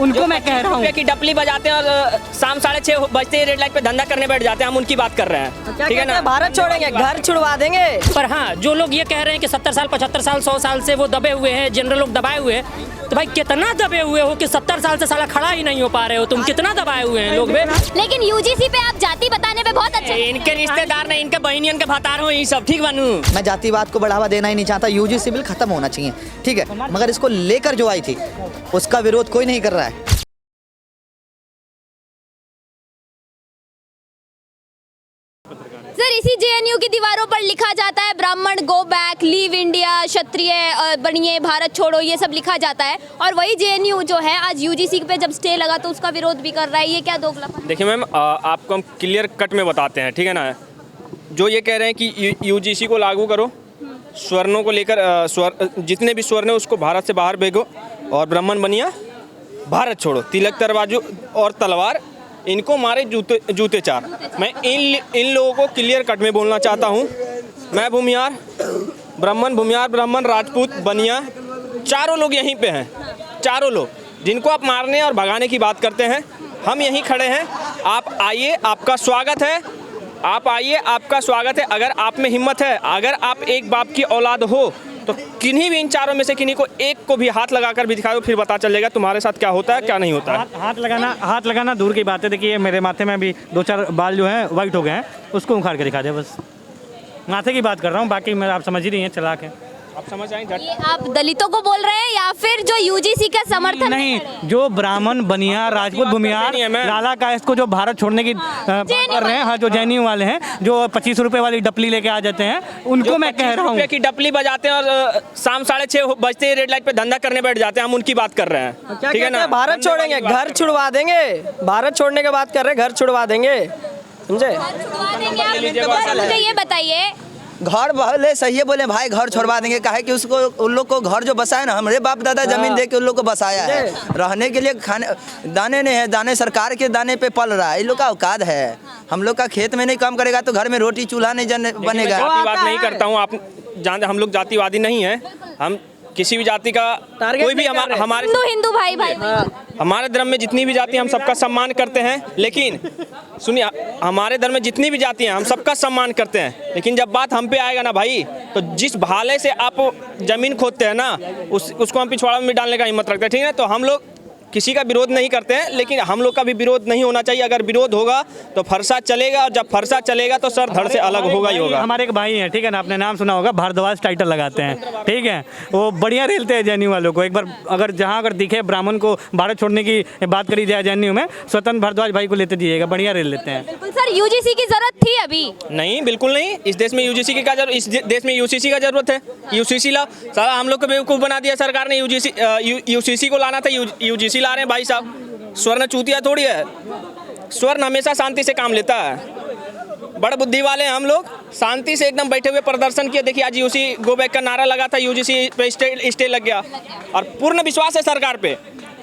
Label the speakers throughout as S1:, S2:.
S1: उनको मैं कह रहा हूँ
S2: की डपली बजाते हैं और शाम 6:30 बजते ही रेड लाइट पे धंधा करने बैठ जाते हैं, हम उनकी बात कर रहे हैं। ठीक है ना,
S3: भारत छोड़ेंगे, घर छुड़वा देंगे।
S1: पर हाँ, जो लोग ये कह रहे हैं कि 70 साल 75 साल 100 साल से वो दबे हुए हैं, जनरल लोग दबाए हुए हैं, तो भाई कितना दबे हुए हो कि 70 साल से साला खड़ा ही नहीं हो पा रहे हो, तुम कितना दबाए हुए हैं लोग बे।
S4: लेकिन यूजीसी पे आप जाति बताने पे बहुत अच्छे।
S2: इनके रिश्तेदार नहीं, इनके बहनियन के भतार हो ये सब। ठीक बनू,
S5: मैं जातिवाद को बढ़ावा देना ही नहीं चाहता, यूजीसी बिल खत्म होना चाहिए, ठीक है, मगर इसको लेकर जो आई थी उसका विरोध कोई नहीं कर रहा है।
S4: सर, इसी जेएनयू की दीवारों पर लिखा जाता है ब्राह्मण गो बैक, लीव इंडिया, क्षत्रिय बनिए, भारत छोड़ो, ये सब लिखा जाता है। और वही जेएनयू जो है आज यूजीसी पे जब स्टे लगा तो उसका विरोध भी कर रहा है, ये क्या दोगलापन?
S2: देखिए मैम, आपको हम क्लियर कट में बताते हैं, ठीक है ना। जो ये कह रहे हैं कि यूजीसी को लागू करो, स्वर्णों को लेकर जितने भी स्वर्ण है उसको भारत से बाहर भेजो और ब्राह्मण बनिया, भारत छोड़ो, तिलक तरवाजू और तलवार, इनको मारे जूते चार। मैं इन लोगों को क्लियर कट में बोलना चाहता हूँ, मैं भूमियार ब्राह्मण राजपूत बनिया चारों लोग यहीं पे हैं, चारों लोग जिनको आप मारने और भगाने की बात करते हैं, हम यहीं खड़े हैं। आप आइए, आपका स्वागत है, आप आइए, आपका स्वागत है। अगर आप में हिम्मत है, अगर आप एक बाप की औलाद हो तो किन्हीं भी इन चारों में से किन्हीं को एक को भी हाथ लगाकर भी दिखाओ, फिर पता चलेगा तुम्हारे साथ क्या होता है क्या नहीं होता है।
S6: हाथ लगाना दूर की बात है। देखिए मेरे माथे में भी 2-4 बाल जो हैं वाइट हो गए हैं, उसको उखाड़ के दिखा दे, बस माथे की बात कर रहा हूँ, बाकी मैं आप समझ ही नहीं है, चलाक है।
S2: आप समझ आए?
S4: ये आप दलितों को बोल रहे हैं या फिर जो यूजीसी का समर्थन
S6: नहीं, जो ब्राह्मण बनिया राजपूत भूमियार लाला कायस्थ को जो भारत छोड़ने की कर रहे हैं, हाँ, जो जेएनयू वाले हैं, जो 25 रुपए वाली डपली लेके आ जाते हैं, उनको मैं कह रहा हूँ
S2: की डपली बजाते हैं और शाम 6:30 बजते ही रेड लाइट पे धंधा करने बैठ जाते हैं, हम उनकी बात कर रहे हैं। ठीक है ना,
S3: भारत छोड़ेंगे, घर छुड़वा देंगे, भारत छोड़ने की बात कर रहे हैं, घर छुड़वा देंगे, समझे?
S4: मुझे ये बताइए,
S5: घर भले सही है, बोले भाई घर छोड़वा देंगे, काहे कि उसको उन लोग को घर जो बसाया ना, हमारे बाप दादा जमीन दे के उन लोग को बसाया है, रहने के लिए खाने दाने नहीं है, दाने सरकार के दाने पे पल रहा है, इन लोग का औकात है। हम लोग का खेत में नहीं काम करेगा तो घर में रोटी चूल्हा नहीं बनेगा।
S2: जातिवाद नहीं करता हूँ, आप जानते हम लोग जातिवादी नहीं है, हम किसी भी जाति का कोई भी हमारे
S4: हिंदू भाई
S2: हमारे धर्म में जितनी भी जाति हम सबका सम्मान करते हैं, लेकिन सुनिए, हमारे धर्म में जितनी भी जाति हैं हम सबका सम्मान करते हैं, लेकिन जब बात हम पे आएगा ना भाई, तो जिस भाले से आप जमीन खोदते हैं ना, उसको हम पिछवाड़ा में डालने का हिम्मत रखते हैं। ठीक है, तो हम लोग किसी का विरोध नहीं करते हैं, लेकिन हम लोग का भी विरोध नहीं होना चाहिए। अगर विरोध होगा तो फरसा चलेगा, और जब फरसा चलेगा तो सर धड़ से अलग होगा ही होगा।
S6: हमारे एक भाई हैं, ठीक है ना, आपने नाम सुना होगा, भारद्वाज टाइटल लगाते हैं, ठीक है, वो बढ़िया रेलते हैं जेएनयू वालों को। एक बार अगर दिखे ब्राह्मण को भारत छोड़ने की बात करी जाए जेएनयू में, स्वतंत्र भारद्वाज भाई को लेते दिएगा, बढ़िया रेल लेते हैं।
S4: बिल्कुल सर, यूजीसी की जरूरत थी अभी?
S2: नहीं, बिल्कुल नहीं, इस देश में यूजीसी की क्या जरूरत, इस देश में यूसीसी का जरूरत है। यूसीसी ला सारा हम लोग को बेवकूफ़ बना दिया सरकार ने, यूसीसी को लाना था, यूजीसी ला रहे हैं भाई साहब। स्वर्ण चूतिया थोड़ी है, स्वर्ण हमेशा शांति से काम लेता है, बड़ बुद्धि वाले हैं हम लोग, शांति से एकदम बैठे हुए प्रदर्शन किया। देखिए आज यूसी गो बैक का नारा लगा था, यूजीसी पे स्टे लग गया, और पूर्ण विश्वास है सरकार पे।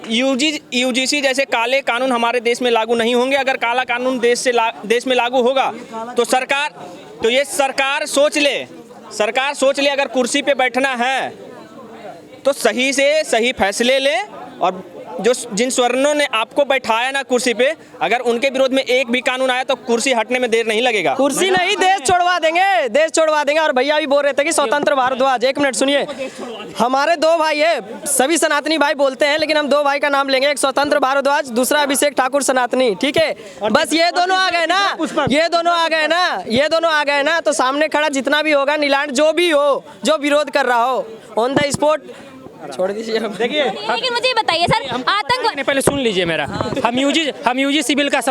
S2: यूजीसी जैसे काले कानून हमारे देश में लागू नहीं होंगे। अगर काला कानून देश में लागू होगा तो सरकार सोच ले, अगर कुर्सी पे बैठना है तो सही से सही फैसले ले, और जिन स्वर्णों ने आपको बैठाया ना कुर्सी पे, अगर उनके विरोध में एक भी कानून आया तो कुर्सी हटने में देर नहीं लगेगा।
S3: कुर्सी नहीं, देश छोड़वा देंगे, देश छोड़वा देंगे। और भैया भी बोल रहे थे कि स्वतंत्र भारद्वाज, एक मिनट सुनिए, हमारे 2 भाई है, सभी सनातनी भाई बोलते हैं, लेकिन हम 2 भाई का नाम लेंगे, एक स्वतंत्र भारद्वाज, दूसरा अभिषेक ठाकुर सनातनी, ठीक है। बस ये दोनों आ गए ना, ये दोनों आ गए ना, तो सामने खड़ा जितना भी होगा नीलांड, जो भी हो, जो विरोध कर रहा हो, ऑन द स्पॉट छोड़ दीजिए।
S6: देखिए,
S4: लेकिन मुझे बताइए सर, आतंक
S1: पहले सुन लीजिए मेरा, हम यूजीसी बिल का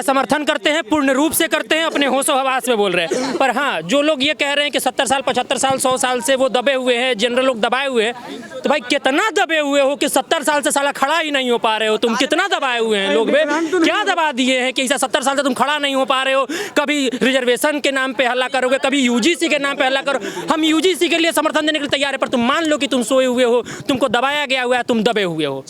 S1: समर्थन करते हैं, पूर्ण रूप से करते हैं, अपने होशो हवास में बोल रहे हैं। पर हाँ, जो लोग ये कह रहे हैं कि 70 साल 75 साल 100 साल से वो दबे हुए हैं, जनरल लोग दबाए हुए हैं, तो भाई कितना दबे हुए हो कि 70 साल से साला खड़ा ही नहीं हो पा रहे हो, तुम कितना दबाए हुए हैं लोग बे, क्या दबा दिए हैं कि 70 साल से तुम खड़ा नहीं हो पा रहे हो। कभी रिजर्वेशन के नाम पे हल्ला करोगे, कभी यूजीसी के नाम पे हल्ला करो। हम यूजीसी के लिए समर्थन देने के लिए तैयार है, पर तुम मान लो कि तुम सोए हुए हो, तुमको दबाया गया हुआ है, तुम दबे हुए हो।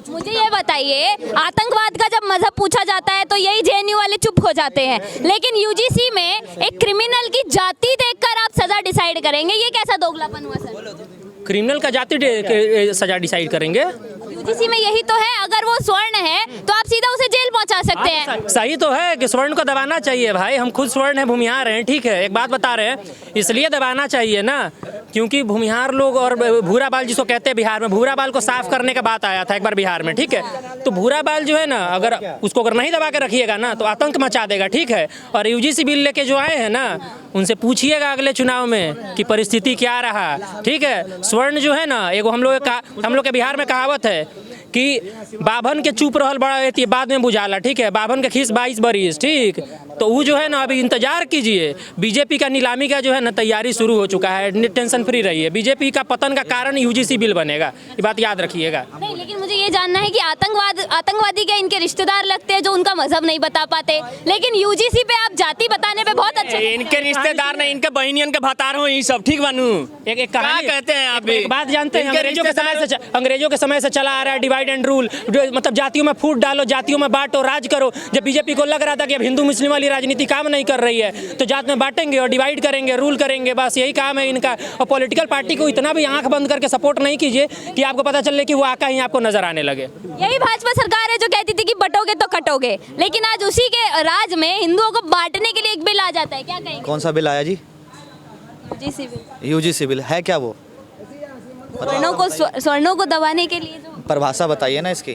S4: मुझे ये बताइए, आतंकवाद का जब मजहब पूछा जाता है तो यही जेएनयू वाले चुप हो जाते हैं, लेकिन यूजीसी में एक क्रिमिनल की जाति देखकर आप सजा डिसाइड करेंगे, ये कैसा दोगलापन हुआ सर?
S1: क्रिमिनल का जाति सजा डिसाइड करेंगे।
S4: यूजीसी में यही तो है, अगर वो स्वर्ण है तो आप सीधा उसे जेल पहुंचा सकते हैं।
S1: सही तो है कि स्वर्ण को दबाना चाहिए भाई, हम खुद स्वर्ण है, भूमिहार हैं, ठीक है, एक बात बता रहे हैं, इसलिए दबाना चाहिए ना क्योंकि भूमिहार लोग और भूरा बाल जिसको कहते हैं बिहार में, भूरा बाल को साफ करने का बात आया था एक बार बिहार में, ठीक है, तो भूरा बाल जो है ना अगर उसको अगर नहीं दबा के रखिएगा ना तो आतंक मचा देगा, ठीक है। और यूजीसी बिल लेके जो आए हैं ना उनसे पूछिएगा अगले चुनाव में कि परिस्थिति क्या रहा, ठीक है। स्वर्ण जो है ना एगो हम लोग के बिहार में कहावत है कि बाभन के चुप रहल बड़ा रहती है बाद में बुझाला, ठीक है, बाभन के खीस 22 बरिस, ठीक, तो वो जो है ना अभी इंतजार कीजिए, बीजेपी का नीलामी का जो है ना तैयारी शुरू हो चुका है, टेंशन फ्री रहिए, बीजेपी का पतन का कारण यूजीसी बिल बनेगा, ये बात याद रखिएगा।
S4: नहीं, लेकिन मुझे ये जानना है कि आतंकवादी क्या इनके रिश्तेदार लगते हैं जो उनका मजहब नहीं बता पाते, लेकिन यूजीसी पे आप जाति बताने पे बहुत अच्छे।
S2: इनके रिश्तेदार नहीं, इनके बहनियन के भतार हो ये सब, ठीक बनू
S1: एक
S2: क्या कहते हैं आप?
S1: एक बात जानते हैं, अंग्रेजों के समय से चला आ रहा है डिवाइड एंड रूल, मतलब जातियों में फूट डालो, जातियों में बांटो, राज करो। जब बीजेपी को लग रहा था कि अब हिंदू मुस्लिम वाली राजनीति काम नहीं कर रही है तो जात में बांटेंगे और डिवाइड करेंगे, रूल करेंगे, बस यही काम है इनका। और पॉलिटिकल पार्टी को इतना भी आंख बंद करके सपोर्ट नहीं कीजिए कि आपको पता चले कि वो आका ही आपको नजर आने लगे।
S4: यही भाजपा सरकार है जो कहती थी कि बटोगे तो कटोगे, लेकिन आज उसी के राज में हिंदुओं को बांटने के लिए एक बिल आ जाता है, क्या कहेंगे?
S5: कौन सा बिल आया जी?
S4: UGC bill.
S5: यूजीसी बिल है क्या वो?
S4: स्वर्णों को दबाने के लिए जो
S5: परिभाषा बताइए ना इसकी।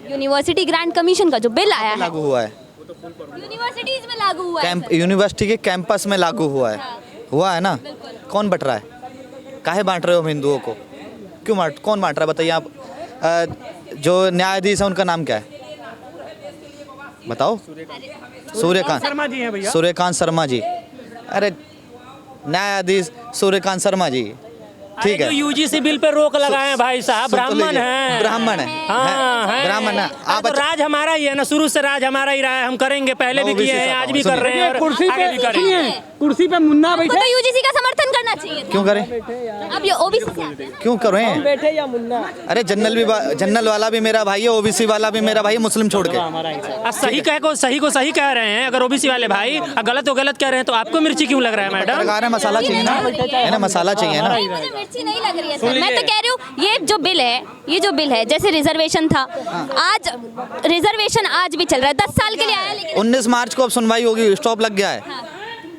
S4: यूनिवर्सिटी ग्रांट कमीशन का जो बिल आया है,
S5: लागू हुआ है,
S4: यूनिवर्सिटीज में लागू हुआ है।
S5: यूनिवर्सिटी के कैंपस में लागू हुआ है, हुआ है ना? कौन बट रहा है? काहे बांट रहे हो हिंदुओं को? क्यों कौन बांट रहा है बताइए आप? जो न्यायाधीश है उनका नाम क्या है बताओ? सूर्यकांत
S6: शर्मा जी हैं भैया।
S5: सूर्यकांत शर्मा जी। अरे न्यायाधीश सूर्यकांत शर्मा जी, ठीक है।
S1: यूजीसी बिल पे रोक लगाए भाई साहब, ब्राह्मण हैं,
S5: ब्राह्मण है,
S1: हाँ है,
S5: ब्राह्मण है।
S1: आप तो राज हमारा ही है ना, शुरू से राज हमारा ही रहा है, हम करेंगे, पहले भी किए हैं, आज भी कर रहे हैं और आगे भी करेंगे।
S6: कुर्सी पे मुन्ना
S4: आपको तो यूजीसी का समर्थन करना चाहिए था।
S5: क्यों करें?
S4: अब ये ओबीसी से आते हैं ना।
S5: क्यों करें?
S3: बैठे या मुन्ना?
S5: अरे जनरल वाला भी मेरा भाई है, ओबीसी वाला भी मेरा भाई है, मुस्लिम छोड़ के।
S1: सही कह रहे हैं, अगर ओबीसी वाले भाई गलत तो गलत कह रहे हैं तो आपको मिर्ची क्यों लग रहा है मैडम?
S5: सरकार है, मसाला चाहिए ना, है ना, मसाला चाहिए ना।
S4: नहीं, मुझे मिर्ची नहीं लग रही है सर, मैं तो कह रही हूँ ये जो बिल है जैसे रिजर्वेशन था, आज रिजर्वेशन आज भी चल रहा है, 10 साल के लिए आया, लेकिन
S5: 19 मार्च को अब सुनवाई होगी, स्टॉप लग गया है।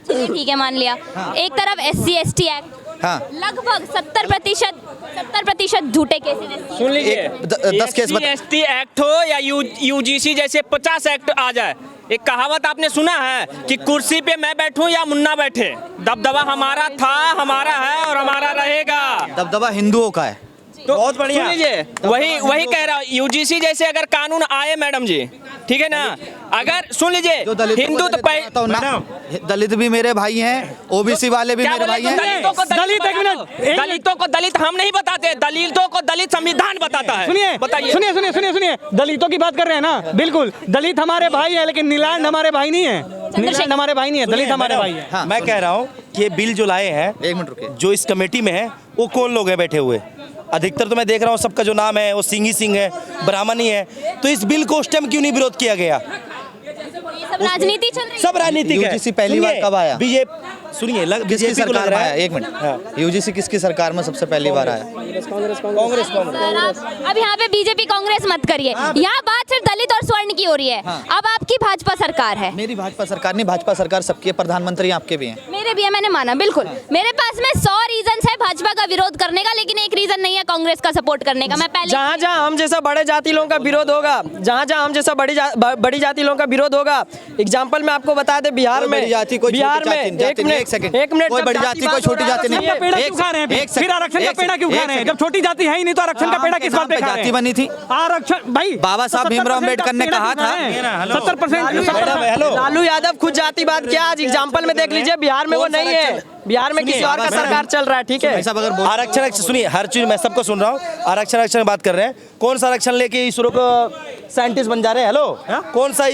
S4: चलिए ठीक है, मान लिया। एक तरफ SC ST एक्ट,
S5: हाँ,
S4: लगभग 70% झूठे केसेस।
S2: सुन लीजिए,
S5: 10 केस
S2: SC एक्ट हो या यूजीसी जैसे 50 एक्ट आ जाए, एक कहावत आपने सुना है कि कुर्सी पे मैं बैठूं या मुन्ना बैठे, दबदबा हमारा था, हमारा है और हमारा रहेगा।
S5: दबदबा हिंदुओं का है।
S2: तो बहुत बढ़िया, सुन लीजिए, वही कह रहा हूँ, यूजीसी जैसे अगर कानून आए मैडम जी, ठीक है ना, अगर सुन लीजिए हिंदू तो
S5: दलित भी मेरे भाई हैं, ओबीसी वाले भी मेरे भाई हैं।
S2: दलितों को दलित हम नहीं बताते, दलितों को दलित संविधान बताता है।
S6: सुनिए,
S2: बताइए,
S6: सुनिए, दलितों की बात कर रहे हैं ना, बिल्कुल, दलित हमारे भाई है, लेकिन नीलांड हमारे भाई नहीं है, नीलांड हमारे भाई नहीं है, दलित हमारे भाई है।
S5: हाँ,
S7: मैं कह रहा हूँ कि ये बिल जो लाए हैं,
S5: 1 मिनट रुकिए,
S7: जो इस कमेटी में है वो कौन लोग हैं बैठे हुए? अधिकतर तो मैं देख रहा हूँ सबका जो नाम है वो सिंह ही सिंह है, ब्राह्मण ही है। तो इस बिल को उस टाइम क्यों नहीं विरोध किया गया?
S4: सब राजनीति चल रही है।
S7: सब राजनीतिक है।
S5: यूजीसी पहली बार कब आया?
S7: बीजेपी, सुनिए,
S5: किसकी सरकार में आया? 1
S7: हाँ।
S5: मिनट, यूजीसी किसकी सरकार में सबसे पहली बार आया?
S7: कांग्रेस।
S4: सर, आप अब यहाँ पे बीजेपी कांग्रेस मत करिए, यहाँ बात सिर्फ दलित और स्वर्ण की हो रही है। अब आपकी भाजपा सरकार है।
S5: मेरी भाजपा सरकार नहीं, भाजपा सरकार सबकी है, प्रधानमंत्री आपके भी हैं।
S4: मेरे भी है, मैंने माना, बिल्कुल। मेरे पास में 100 रीजन है भाजपा का विरोध करने का, लेकिन एक रीजन नहीं है कांग्रेस का सपोर्ट करने का। मैं पहले
S3: जहाँ जहाँ हम जैसा बड़े जाति लोगों का विरोध होगा, जहाँ जहाँ हम जैसा बड़ी जाति लोगों का विरोध होगा, एग्जाम्पल मैं आपको बता दें, बिहार में, बिहार में एक मिनट,
S5: कोई बड़ी जाति कोई छोटी जाति नहीं।
S6: फिर आरक्षण का पेड़ा क्यों खा रहे हैं? जब छोटी जाति है ही नहीं तो आरक्षण का पेड़ा किस बात पे खा रहे हैं?
S5: जाति बनी थी
S6: आरक्षण भाई,
S5: बाबा साहब भीमराव अम्बेडकर ने कहा था।
S6: 70%।
S3: लालू यादव खुद जातिवाद क्या, आज एग्जाम्पल में देख लीजिए, बिहार में वो नहीं है, बिहार में किसी और का सरकार चल रहा है, ठीक है।
S7: आरक्षण सुनिए, हर चीज मैं सबको सुन रहा हूँ, आरक्षण बात कर रहे हैं। कौन सा आरक्षण लेके इसरो का साइंटिस्ट बन जा रहे हैं? हेलो, कौन सा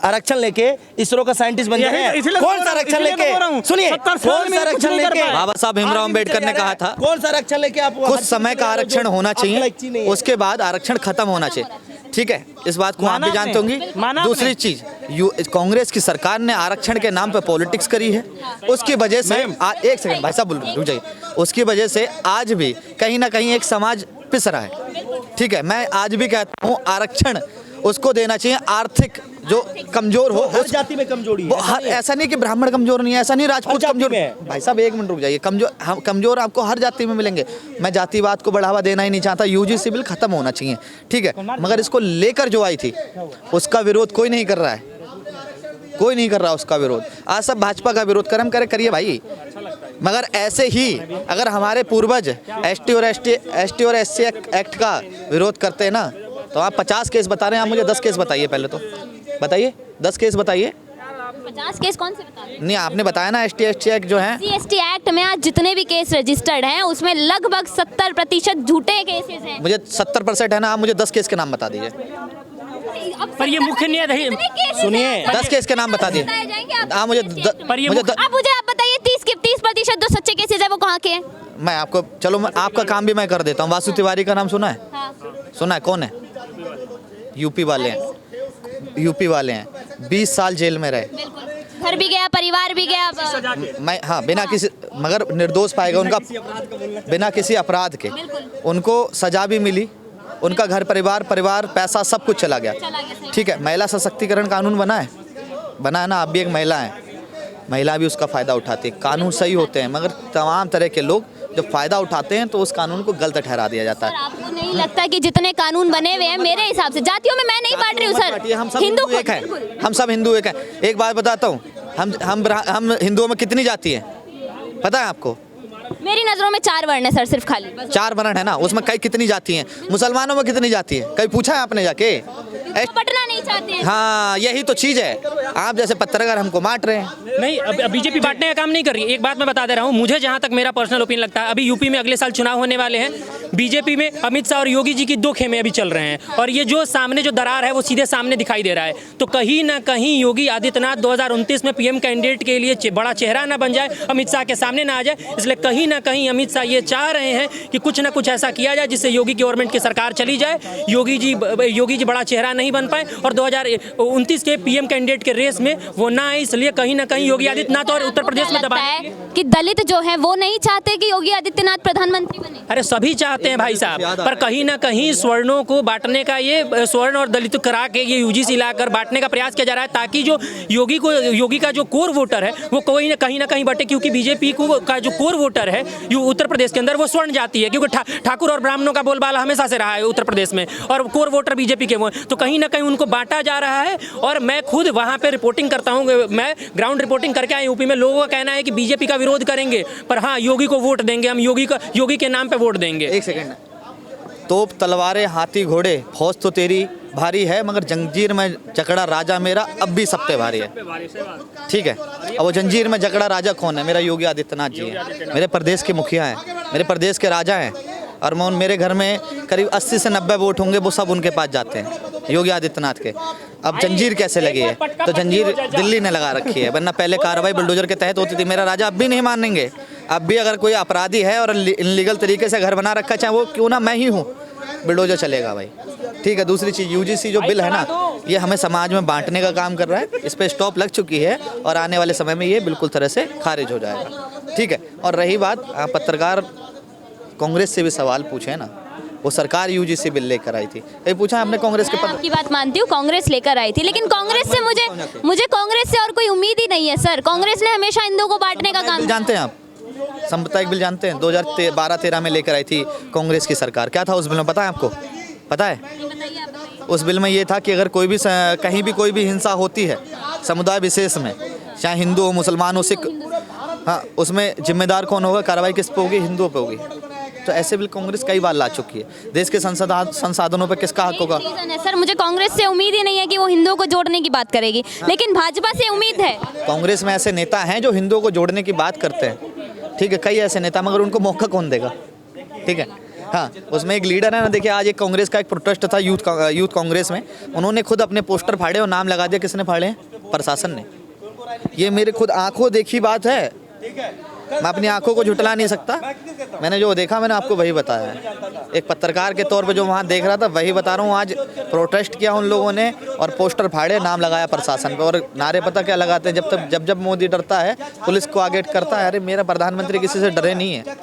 S7: आरक्षण लेके इसरो का साइंटिस्ट बन जा रहे हैं? कौन सा आरक्षण लेके, सुनिए, कौन सा आरक्षण लेके
S5: बाबा साहब भीमराव अम्बेडकर ने कहा था,
S7: कौन सा आरक्षण लेके आप
S5: कुछ समय का आरक्षण होना चाहिए, उसके बाद आरक्षण खत्म होना चाहिए, ठीक है, इस बात को आप भी जानते होंगे। दूसरी चीज
S8: कांग्रेस की सरकार ने आरक्षण के नाम पे पॉलिटिक्स करी है, उसकी वजह से एक सेकंड भाई साहब रुक जाइए, उसकी वजह से आज भी कहीं ना कहीं एक समाज पिस रहा है। ठीक है, मैं आज भी कहता हूँ आरक्षण उसको देना चाहिए आर्थिक जो कमजोर हो,
S7: हर जाति में कमजोरी
S8: वो
S7: है।
S8: ऐसा नहीं कि ब्राह्मण कमजोर नहीं है, ऐसा नहीं राजपूत
S7: जाति
S8: कमजोर
S7: में है।
S8: भाई साहब एक मिनट रुक जाइए, कमजोर आपको हर जाति में मिलेंगे। मैं जातिवाद को बढ़ावा देना ही नहीं चाहता, यूजीसी बिल खत्म होना चाहिए, ठीक है, मगर इसको लेकर जो आई थी उसका विरोध कोई नहीं कर रहा है, कोई नहीं कर रहा उसका विरोध। आज सब भाजपा का विरोध करिए भाई, मगर ऐसे ही अगर हमारे पूर्वज एसटी और एससी एक्ट का विरोध करते हैं ना, तो आप 50 केस बता रहे हैं, आप मुझे 10 केस बताइए, पहले तो बताइए 10 केस बताइए।
S4: 50 केस कौन से बता रहे हैं?
S8: नहीं, आपने बताया ना एसटी एक्ट जो है,
S4: एसटी एक्ट में आज जितने भी केस रजिस्टर्ड हैं उसमें लगभग 70% झूठे केसेस हैं।
S8: मुझे 70% है ना, आप मुझे 10 केस के नाम बता दीजिए।
S1: पर ये मुख्य न्यायाधीश
S7: सुनिए,
S8: 10 केस के नाम बता दिए आप मुझे।
S4: आप बताइए 30% जो सच्चे केसेस है वो कहाँ के हैं?
S8: मैं आपको, चलो मैं आपका काम भी मैं कर देता हूँ। वासु तिवारी का नाम सुना है?
S4: हाँ।
S8: सुना है? कौन है? यूपी वाले हैं, 20 साल जेल में रहे,
S4: घर भी गया, परिवार भी गया।
S8: मैं हाँ बिना किसी, मगर निर्दोष पाएगा उनका, बिना किसी अपराध के उनको सजा भी मिली, उनका घर परिवार पैसा सब कुछ चला गया। ठीक है, महिला सशक्तिकरण कानून बना है ना, आप भी एक महिला है, महिला भी उसका फ़ायदा उठाती है, कानून सही होते हैं, मगर तमाम तरह के लोग जब फ़ायदा उठाते हैं तो उस कानून को गलत ठहरा दिया जाता है।
S4: आपको नहीं लगता कि जितने कानून बने हुए हैं, मेरे हिसाब से जातियों में मैं नहीं बांट रही हूँ सर,
S8: हम सब हिंदू एक हैं, हम सब हिंदू एक हैं। एक बात बताता हूँ, हम हिंदुओं में कितनी जाति हैं पता है आपको?
S4: मेरी नजरों में 4 वर्ण है सर, सिर्फ खाली
S8: 4 वर्ण है ना, उसमें कई कितनी जाति हैं? मुसलमानों में कितनी जाति है? कहीं पूछा है आपने जाके?
S4: बटना नहीं चाहते हैं।
S8: हाँ, यही तो चीज़ है, आप जैसे पत्रकार हमको बांट रहे हैं।
S1: नहीं, अब बीजेपी बांटने का काम नहीं कर रही है। एक बात मैं बता दे रहा हूँ, मुझे जहाँ तक मेरा पर्सनल ओपिनियन लगता है, अभी यूपी में अगले साल चुनाव होने वाले हैं, बीजेपी में अमित शाह और योगी जी की 2 खेमे अभी चल रहे हैं, और ये जो सामने जो दरार है वो सीधे सामने दिखाई दे रहा है। तो कहीं ना कहीं योगी आदित्यनाथ 2029 में पीएम कैंडिडेट के लिए बड़ा चेहरा ना बन जाए, अमित शाह के सामने ना आ जाए, इसलिए कहीं ना कहीं अमित शाह ये चाह रहे हैं कि कुछ ना कुछ ऐसा किया जाए जिससे योगी गवर्नमेंट की सरकार चली जाए, योगी जी बड़ा चेहरा नहीं बन पाए और 2029 के पीएम कैंडिडेट के रेस में वो ना आए, इसलिए कहीं ना कहीं योगी आदित्यनाथ और उत्तर प्रदेश में दबाव
S4: है कि दलित जो है वो नहीं चाहते कि योगी आदित्यनाथ प्रधानमंत्री बने।
S1: अरे सभी चाहते हैं भाई साहब, पर कहीं ना कहीं सवर्णों को बांटने का, ये स्वर्ण और दलित करा के ये यूजीसी लाकर बांटने का प्रयास किया जा रहा है, ताकि जो योगी का जो कोर वोटर है वो कहीं ना कहीं बटे, क्योंकि बीजेपी का जो कोर वोटर है उत्तर प्रदेश के अंदर वो स्वर्ण जाति है, क्योंकि ठाकुर और ब्राह्मणों का बोलबाला हमेशा से रहा है उत्तर प्रदेश में, और कोर वोटर बीजेपी के वो, तो कहीं ना कहीं उनको बांटा जा रहा है। और मैं खुद वहाँ पे रिपोर्टिंग करता हूँ, मैं ग्राउंड रिपोर्टिंग करके आया यूपी में, लोगों का कहना है कि बीजेपी का विरोध करेंगे पर हाँ योगी को वोट देंगे, हम योगी के नाम पे वोट देंगे।
S8: एक सेकंड, तोप तलवारें हाथी घोड़े फौज तो तेरी भारी है, मगर जंजीर में जकड़ा राजा मेरा अब भी सब पे भारी है। ठीक है, अब वो जंजीर में जकड़ा राजा कौन है? मेरा योगी आदित्यनाथ जी है, मेरे प्रदेश के मुखिया हैं, मेरे प्रदेश के राजा हैं, और मेरे घर में करीब 80 से 90 वोट होंगे, वो सब उनके पास जाते हैं, योगी आदित्यनाथ के। अब जंजीर कैसे लगी है? तो जंजीर दिल्ली ने लगा रखी है, वरना पहले कार्रवाई बुलडोजर के तहत होती थी। मेरा राजा अब भी नहीं मानेंगे, अब भी अगर कोई अपराधी है और इनलीगल तरीके से घर बना रखा, चाहे वो क्यों ना मैं ही हूँ, बुलडोजर चलेगा भाई। ठीक है, दूसरी चीज़, यूजीसी जो बिल है ना, ये हमें समाज में बांटने का काम कर रहा है, इस पर स्टॉप लग चुकी है और आने वाले समय में ये बिल्कुल तरह से खारिज हो जाएगा। ठीक है, और रही बात, पत्रकार कांग्रेस से भी सवाल पूछे ना, वो सरकार यूजीसी बिल लेकर आई थी, ये पूछा आपने कांग्रेस के पत्र?
S4: आपकी बात मानती हूँ, कांग्रेस लेकर आई थी, लेकिन कांग्रेस से मुझे कांग्रेस से और कोई उम्मीद ही नहीं है सर। कांग्रेस ने हमेशा हिंदुओं को बांटने का काम।
S8: जानते हैं आप साम्प्रदायिक बिल जानते हैं? 2012-13 में लेकर आई थी कांग्रेस की सरकार। क्या था उस बिल में पता है आपको? पता है? उस बिल में ये था कि अगर कहीं भी कोई भी हिंसा होती है समुदाय विशेष में, चाहे हिंदू हो, मुसलमान हो, सिख, हाँ, उसमें जिम्मेदार कौन होगा? कार्रवाई किस पे होगी? हिंदुओं पे होगी। तो ऐसे बिल कांग्रेस कई बार ला चुकी है। देश के संसाधनों पे किसका हक होगा?
S4: सर, मुझे कांग्रेस से उम्मीद ही नहीं है कि वो हिंदुओं को जोड़ने की बात करेगी, लेकिन भाजपा से उम्मीद है।
S8: कांग्रेस में ऐसे नेता हैं जो हिंदुओं को जोड़ने की बात करते हैं, ठीक है, कई ऐसे नेता, मगर उनको मौका कौन देगा? ठीक है, हाँ, उसमें एक लीडर है ना, देखिए आज एक कांग्रेस का एक प्रोटेस्ट था यूथ कांग्रेस में, उन्होंने खुद अपने पोस्टर फाड़े और नाम लगा दिया। किसने फाड़े हैं? प्रशासन ने। ये मेरे खुद आंखों देखी बात है। मैं अपनी आंखों को झुटला नहीं सकता। मैंने जो देखा मैंने आपको वही बताया है। एक पत्रकार के तौर पे जो वहाँ देख रहा था वही बता रहा हूँ। आज प्रोटेस्ट किया उन लोगों ने और पोस्टर फाड़े, नाम लगाया प्रशासन पे, और नारे पता क्या लगाते हैं, जब मोदी डरता है पुलिस को आगे करता है। अरे मेरा प्रधानमंत्री किसी से डरे नहीं है।